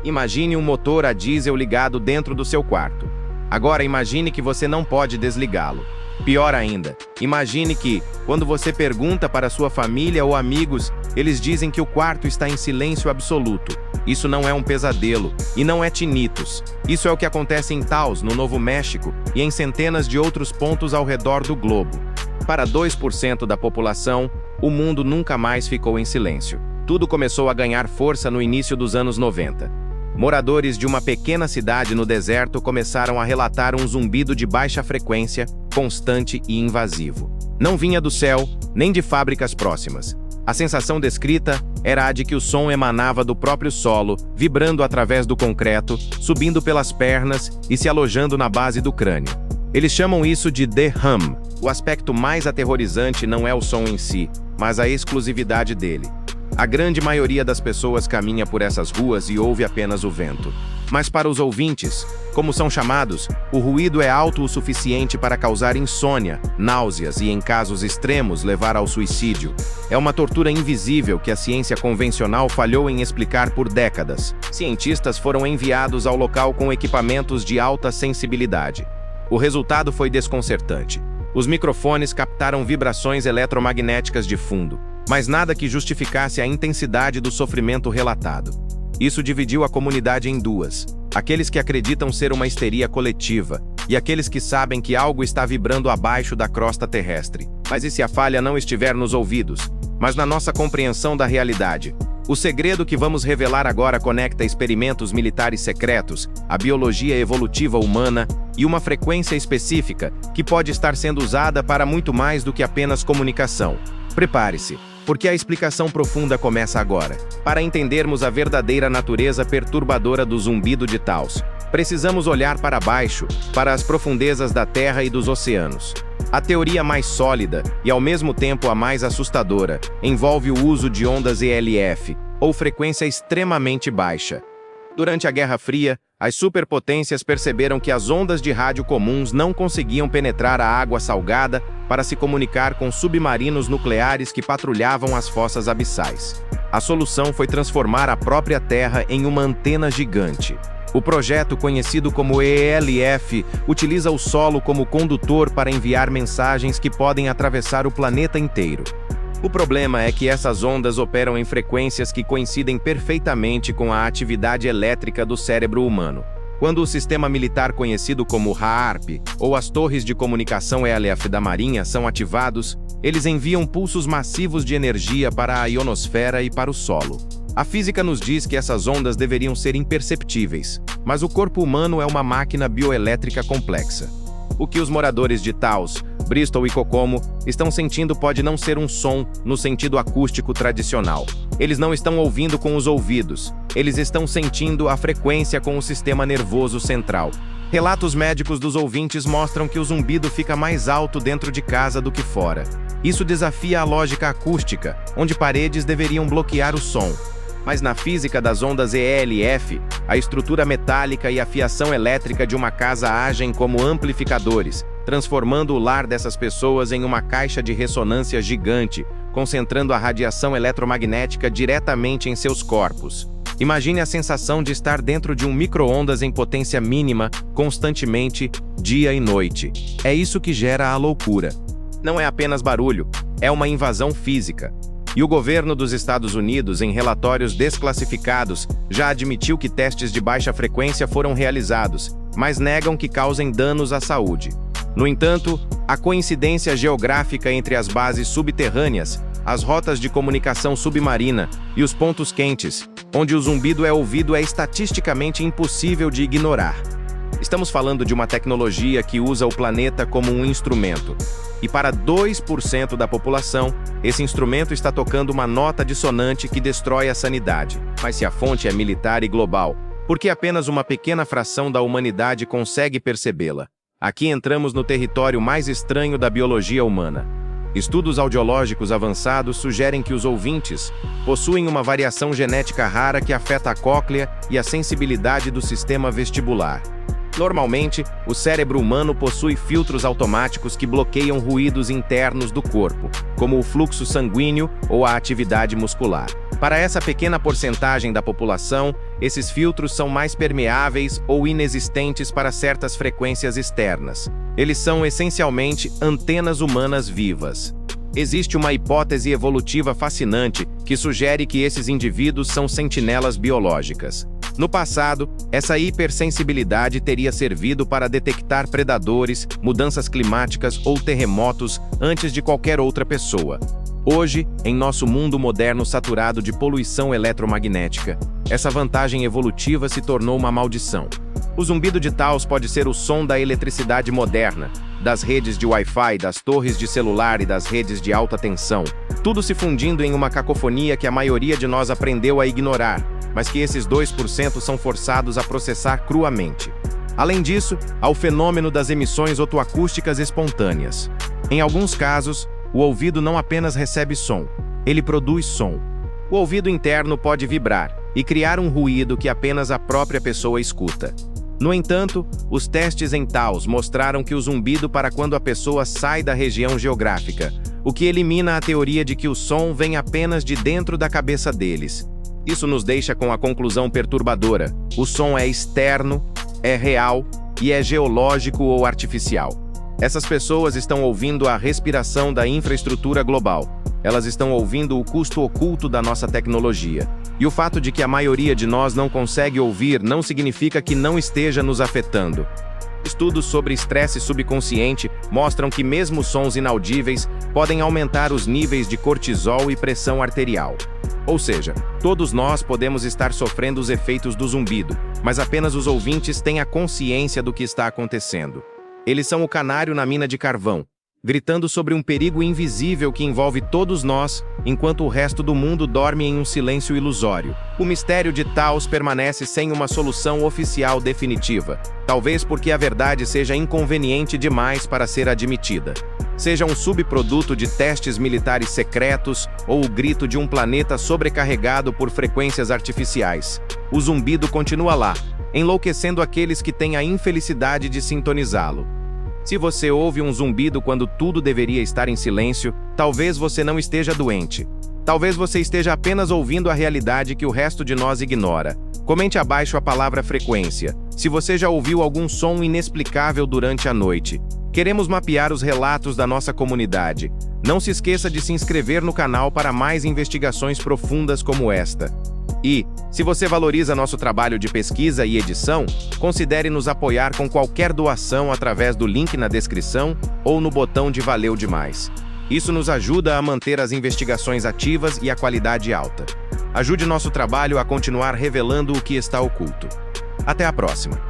Imagine um motor a diesel ligado dentro do seu quarto. Agora imagine que você não pode desligá-lo. Pior ainda, imagine que, quando você pergunta para sua família ou amigos, eles dizem que o quarto está em silêncio absoluto. Isso não é um pesadelo, e não é tinnitus. Isso é o que acontece em Taos, no Novo México, e em centenas de outros pontos ao redor do globo. Para 2% da população, o mundo nunca mais ficou em silêncio. Tudo começou a ganhar força no início dos anos 90. Moradores de uma pequena cidade no deserto começaram a relatar um zumbido de baixa frequência, constante e invasivo. Não vinha do céu, nem de fábricas próximas. A sensação descrita era a de que o som emanava do próprio solo, vibrando através do concreto, subindo pelas pernas e se alojando na base do crânio. Eles chamam isso de The Hum. O aspecto mais aterrorizante não é o som em si, mas a exclusividade dele. A grande maioria das pessoas caminha por essas ruas e ouve apenas o vento. Mas para os ouvintes, como são chamados, o ruído é alto o suficiente para causar insônia, náuseas e, em casos extremos, levar ao suicídio. É uma tortura invisível que a ciência convencional falhou em explicar por décadas. Cientistas foram enviados ao local com equipamentos de alta sensibilidade. O resultado foi desconcertante. Os microfones captaram vibrações eletromagnéticas de fundo, mas nada que justificasse a intensidade do sofrimento relatado. Isso dividiu a comunidade em duas: aqueles que acreditam ser uma histeria coletiva e aqueles que sabem que algo está vibrando abaixo da crosta terrestre. Mas e se a falha não estiver nos ouvidos, mas na nossa compreensão da realidade? O segredo que vamos revelar agora conecta experimentos militares secretos, a biologia evolutiva humana e uma frequência específica que pode estar sendo usada para muito mais do que apenas comunicação. Prepare-se, porque a explicação profunda começa agora. Para entendermos a verdadeira natureza perturbadora do zumbido de Taos, precisamos olhar para baixo, para as profundezas da Terra e dos oceanos. A teoria mais sólida, e ao mesmo tempo a mais assustadora, envolve o uso de ondas ELF, ou frequência extremamente baixa. Durante a Guerra Fria, as superpotências perceberam que as ondas de rádio comuns não conseguiam penetrar a água salgada para se comunicar com submarinos nucleares que patrulhavam as fossas abissais. A solução foi transformar a própria Terra em uma antena gigante. O projeto, conhecido como ELF, utiliza o solo como condutor para enviar mensagens que podem atravessar o planeta inteiro. O problema é que essas ondas operam em frequências que coincidem perfeitamente com a atividade elétrica do cérebro humano. Quando o sistema militar conhecido como HAARP, ou as torres de comunicação ELF da Marinha, são ativados, eles enviam pulsos massivos de energia para a ionosfera e para o solo. A física nos diz que essas ondas deveriam ser imperceptíveis, mas o corpo humano é uma máquina bioelétrica complexa. O que os moradores de Taos, Bristol e Kokomo estão sentindo pode não ser um som no sentido acústico tradicional. Eles não estão ouvindo com os ouvidos, eles estão sentindo a frequência com o sistema nervoso central. Relatos médicos dos ouvintes mostram que o zumbido fica mais alto dentro de casa do que fora. Isso desafia a lógica acústica, onde paredes deveriam bloquear o som. Mas na física das ondas ELF, a estrutura metálica e a fiação elétrica de uma casa agem como amplificadores, transformando o lar dessas pessoas em uma caixa de ressonância gigante, concentrando a radiação eletromagnética diretamente em seus corpos. Imagine a sensação de estar dentro de um micro-ondas em potência mínima, constantemente, dia e noite. É isso que gera a loucura. Não é apenas barulho, é uma invasão física. E o governo dos Estados Unidos, em relatórios desclassificados, já admitiu que testes de baixa frequência foram realizados, mas negam que causem danos à saúde. No entanto, a coincidência geográfica entre as bases subterrâneas, as rotas de comunicação submarina e os pontos quentes, onde o zumbido é ouvido, é estatisticamente impossível de ignorar. Estamos falando de uma tecnologia que usa o planeta como um instrumento. E para 2% da população, esse instrumento está tocando uma nota dissonante que destrói a sanidade. Mas se a fonte é militar e global, por que apenas uma pequena fração da humanidade consegue percebê-la? Aqui entramos no território mais estranho da biologia humana. Estudos audiológicos avançados sugerem que os ouvintes possuem uma variação genética rara que afeta a cóclea e a sensibilidade do sistema vestibular. Normalmente, o cérebro humano possui filtros automáticos que bloqueiam ruídos internos do corpo, como o fluxo sanguíneo ou a atividade muscular. Para essa pequena porcentagem da população, esses filtros são mais permeáveis ou inexistentes para certas frequências externas. Eles são essencialmente antenas humanas vivas. Existe uma hipótese evolutiva fascinante que sugere que esses indivíduos são sentinelas biológicas. No passado, essa hipersensibilidade teria servido para detectar predadores, mudanças climáticas ou terremotos antes de qualquer outra pessoa. Hoje, em nosso mundo moderno saturado de poluição eletromagnética, essa vantagem evolutiva se tornou uma maldição. O zumbido de Taos pode ser o som da eletricidade moderna, das redes de Wi-Fi, das torres de celular e das redes de alta tensão, tudo se fundindo em uma cacofonia que a maioria de nós aprendeu a ignorar, mas que esses 2% são forçados a processar cruamente. Além disso, há o fenômeno das emissões otoacústicas espontâneas. Em alguns casos, o ouvido não apenas recebe som, ele produz som. O ouvido interno pode vibrar e criar um ruído que apenas a própria pessoa escuta. No entanto, os testes em Taos mostraram que o zumbido para quando a pessoa sai da região geográfica, o que elimina a teoria de que o som vem apenas de dentro da cabeça deles. Isso nos deixa com a conclusão perturbadora: o som é externo, é real e é geológico ou artificial. Essas pessoas estão ouvindo a respiração da infraestrutura global. Elas estão ouvindo o custo oculto da nossa tecnologia. E o fato de que a maioria de nós não consegue ouvir não significa que não esteja nos afetando. Estudos sobre estresse subconsciente mostram que mesmo sons inaudíveis podem aumentar os níveis de cortisol e pressão arterial. Ou seja, todos nós podemos estar sofrendo os efeitos do zumbido, mas apenas os ouvintes têm a consciência do que está acontecendo. Eles são o canário na mina de carvão, gritando sobre um perigo invisível que envolve todos nós, enquanto o resto do mundo dorme em um silêncio ilusório. O mistério de Taos permanece sem uma solução oficial definitiva, talvez porque a verdade seja inconveniente demais para ser admitida. Seja um subproduto de testes militares secretos ou o grito de um planeta sobrecarregado por frequências artificiais. O zumbido continua lá, enlouquecendo aqueles que têm a infelicidade de sintonizá-lo. Se você ouve um zumbido quando tudo deveria estar em silêncio, talvez você não esteja doente. Talvez você esteja apenas ouvindo a realidade que o resto de nós ignora. Comente abaixo a palavra frequência, se você já ouviu algum som inexplicável durante a noite. Queremos mapear os relatos da nossa comunidade. Não se esqueça de se inscrever no canal para mais investigações profundas como esta. E, se você valoriza nosso trabalho de pesquisa e edição, considere nos apoiar com qualquer doação através do link na descrição ou no botão de Valeu Demais. Isso nos ajuda a manter as investigações ativas e a qualidade alta. Ajude nosso trabalho a continuar revelando o que está oculto. Até a próxima!